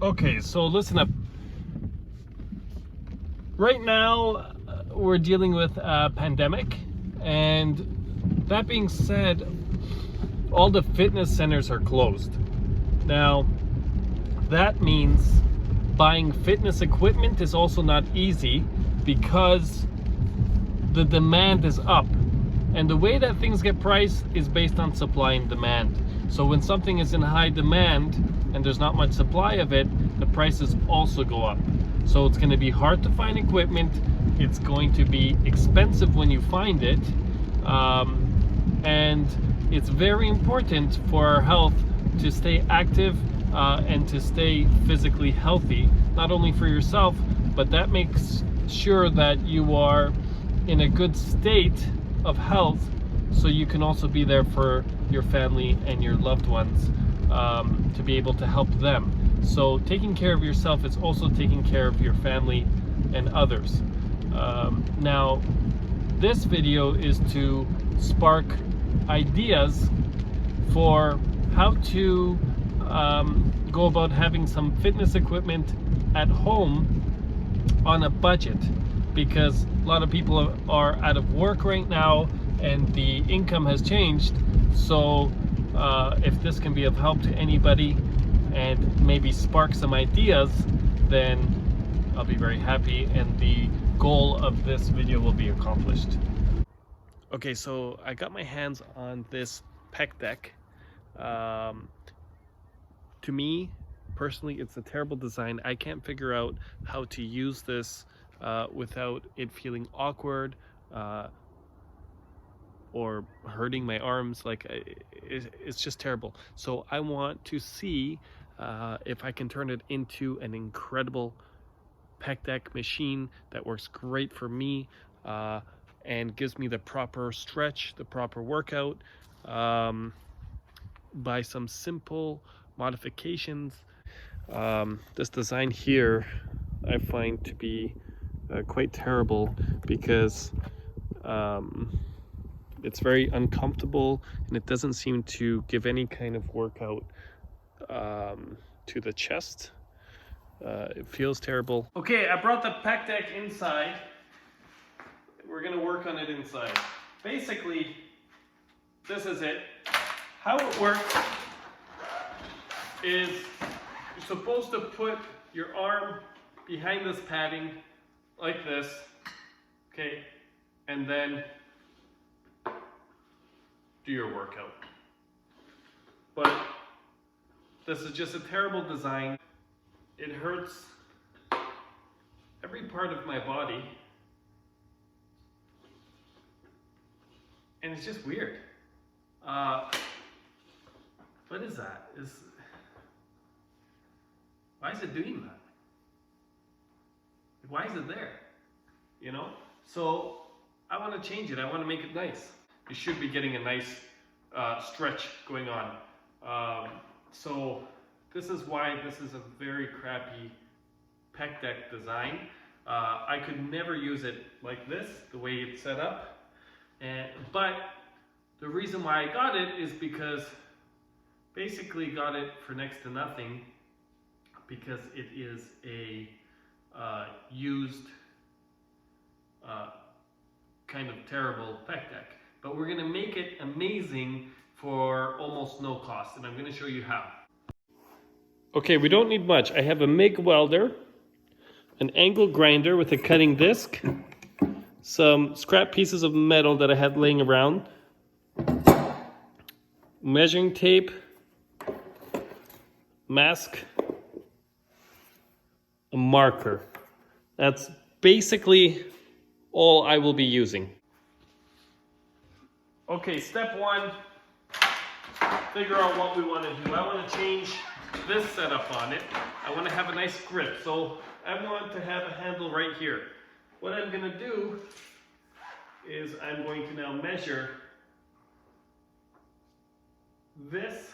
Okay, so listen up. Right now, we're dealing with a pandemic, and that being said, all the fitness centers are closed. Now, that means buying fitness equipment is also not easy because the demand is up. And the way that things get priced is based on supply and demand. So when something is in high demand and there's not much supply of it, the prices also go up. So it's going to be hard to find equipment. It's going to be expensive when you find it. And it's very important for our health to stay active and to stay physically healthy, not only for yourself, but that makes sure that you are in a good state of health, so you can also be there for your family and your loved ones, to be able to help them. So taking care of yourself is also taking care of your family and others. Now, this video is to spark ideas for how to go about having some fitness equipment at home on a budget, because a lot of people are out of work right now and the income has changed. So if this can be of help to anybody and maybe spark some ideas, then I'll be very happy and the goal of this video will be accomplished. Okay, so I got my hands on this PEC Deck. To me, personally, it's a terrible design. I can't figure out how to use this without it feeling awkward or hurting my arms. Like, it's just terrible. So I want to see if I can turn it into an incredible PEC Deck machine that works great for me and gives me the proper stretch, the proper workout, by some simple modifications. This design here I find to be quite terrible because it's very uncomfortable and it doesn't seem to give any kind of workout to the chest. It feels terrible. Okay, I brought the PEC Deck inside. We're gonna work on it inside. Basically, this is it. How it works is you're supposed to put your arm behind this padding like this, okay, and then do your workout. But this is just a terrible design. It hurts every part of my body, and it's just weird. What is that? Why is it doing that? Why is it there? You know? So I want to change it. I want to make it nice. You should be getting a nice stretch going on. So this is why this is a very crappy PEC Deck design. I could never use it like this, the way it's set up. But the reason why I got it is because basically got it for next to nothing, because it is a used kind of terrible PEC Deck. But we're gonna make it amazing for almost no cost, and I'm gonna show you how. Okay, we don't need much. I have a MIG welder, an angle grinder with a cutting disc, some scrap pieces of metal that I had laying around, measuring tape, mask, a marker. That's basically all I will be using. Okay, step one, figure out what we want to do. I want to change this setup on it. I want to have a nice grip, so I want to have a handle right here. What I'm going to do is I'm going to now measure this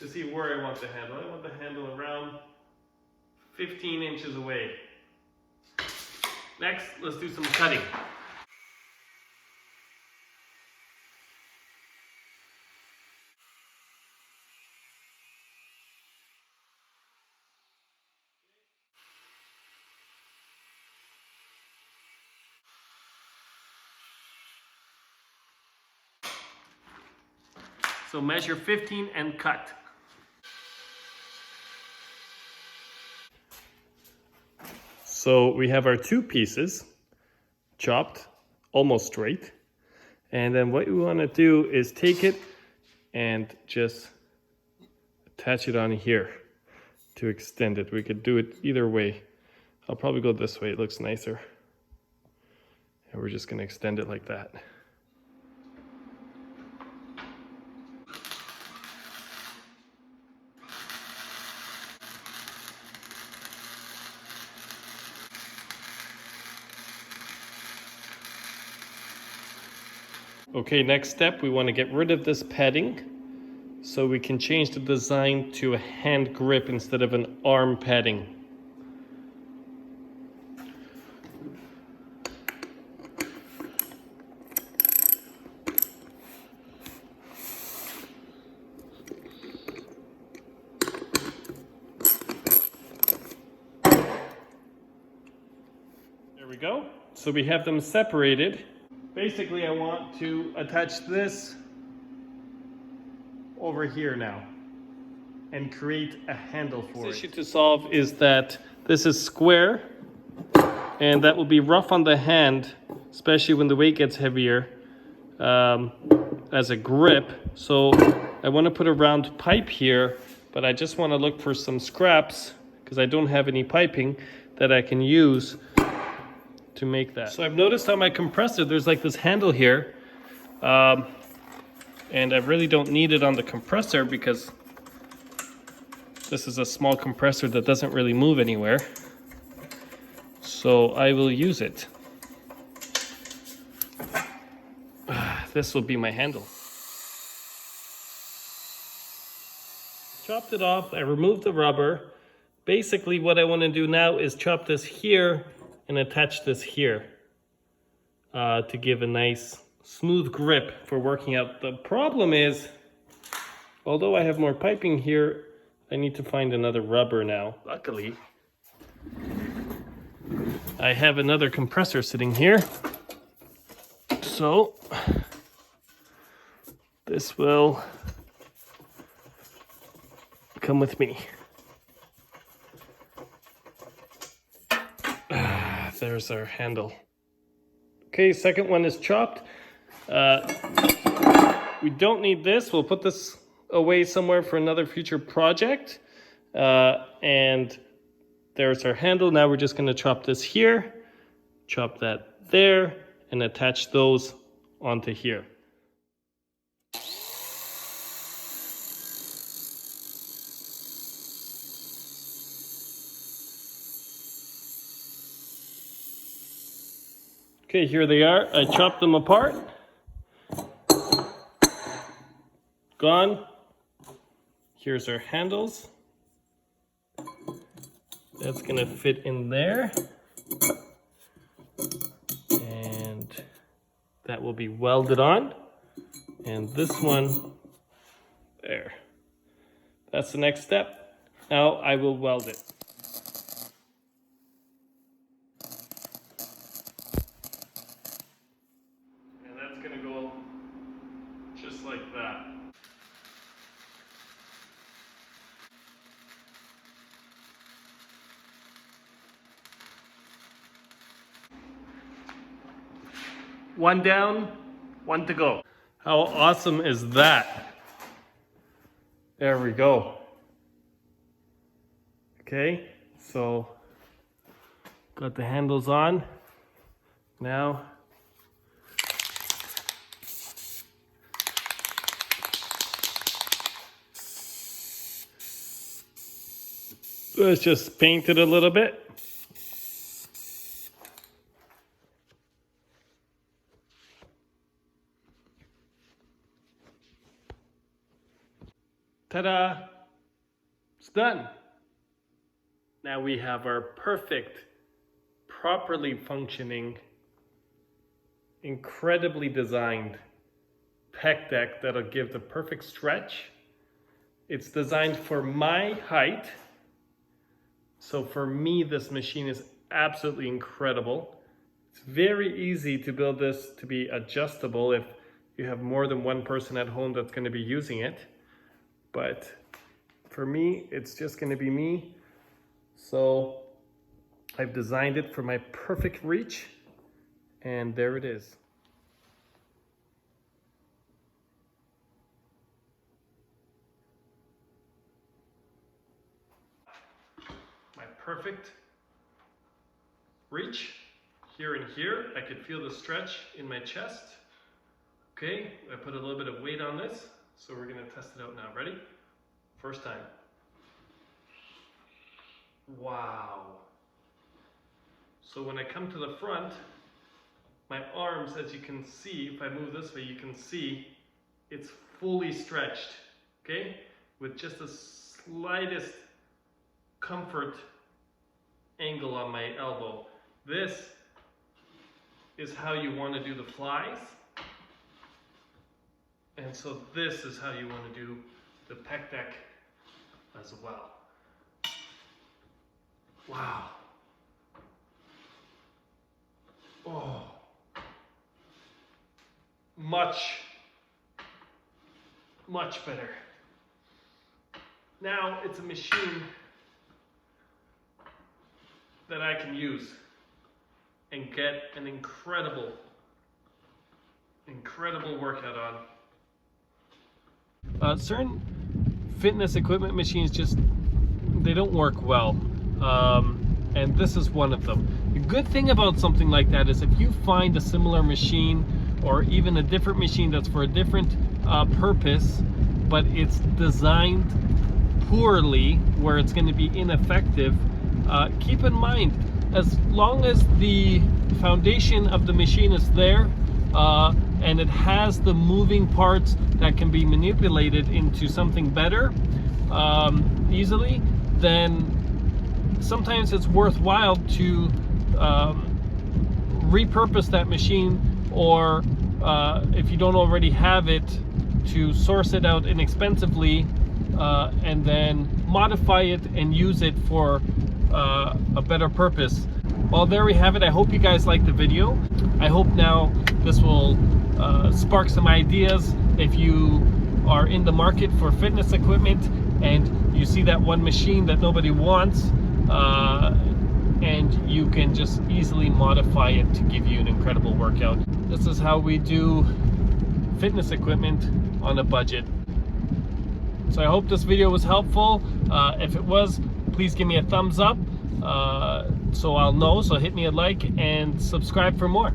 to see where I want the handle. I want the handle around 15 inches away. Next, let's do some cutting. So measure 15 and cut. So we have our 2 pieces chopped almost straight. And then what we want to do is take it and just attach it on here to extend it. We could do it either way. I'll probably go this way, it looks nicer. And we're just going to extend it like that. Okay, next step, we want to get rid of this padding so we can change the design to a hand grip instead of an arm padding. There we go. So we have them separated. Basically, I want to attach this over here now and create a handle for it. The issue to solve is that this is square and that will be rough on the hand, especially when the weight gets heavier, as a grip. So I want to put a round pipe here, but I just want to look for some scraps because I don't have any piping that I can use to make that. So I've noticed on my compressor there's like this handle here, and I really don't need it on the compressor because this is a small compressor that doesn't really move anywhere. So I will use it. This will be my handle. Chopped it off, I removed the rubber. Basically what I want to do now is chop this here and attach this here to give a nice smooth grip for working out. The problem is, although I have more piping here, I need to find another rubber now. Luckily, I have another compressor sitting here. So this will come with me. There's our handle. Okay, second one is chopped. We don't need this. We'll put this away somewhere for another future project. And there's our handle. Now we're just going to chop this here, chop that there, and attach those onto here. Okay, here they are. I chopped them apart. Gone. Here's our handles. That's gonna fit in there. And that will be welded on. And this one, there. That's the next step. Now I will weld it. Like that. One down, one to go. How awesome is that? There we go. Okay, so got the handles on. Now let's just paint it a little bit. Ta-da! It's done. Now we have our perfect, properly functioning, incredibly designed PEC deck that'll give the perfect stretch. It's designed for my height. So for me, this machine is absolutely incredible. It's very easy to build this to be adjustable. you have more than one person at home that's going to be using it. But for me, it's just going to be me. So I've designed it for my perfect reach, and there it is. My perfect reach here and here. I could feel the stretch in my chest. Okay, I put a little bit of weight on this, so we're going to test it out now. Ready? First time. Wow. So when I come to the front, my arms, as you can see, if I move this way, you can see it's fully stretched, okay? With just the slightest comfort angle on my elbow. This is how you want to do the flies. And so this is how you want to do the PEC Deck as well. Wow. Oh. Much better. Now it's a machine that I can use and get an incredible workout on. Certain fitness equipment machines they don't work well, and this is one of them. The good thing about something like that is if you find a similar machine or even a different machine that's for a different purpose, but it's designed poorly where it's going to be ineffective, keep in mind, as long as the foundation of the machine is there and it has the moving parts that can be manipulated into something better easily, then sometimes it's worthwhile to repurpose that machine, or if you don't already have it, to source it out inexpensively and then modify it and use it for a better purpose. Well, there we have it. I hope you guys liked the video. I hope now this will spark some ideas if you are in the market for fitness equipment and you see that one machine that nobody wants, and you can just easily modify it to give you an incredible workout. This is how we do fitness equipment on a budget. So I hope this video was helpful. If it was, please give me a thumbs up so I'll know. So hit me a like and subscribe for more.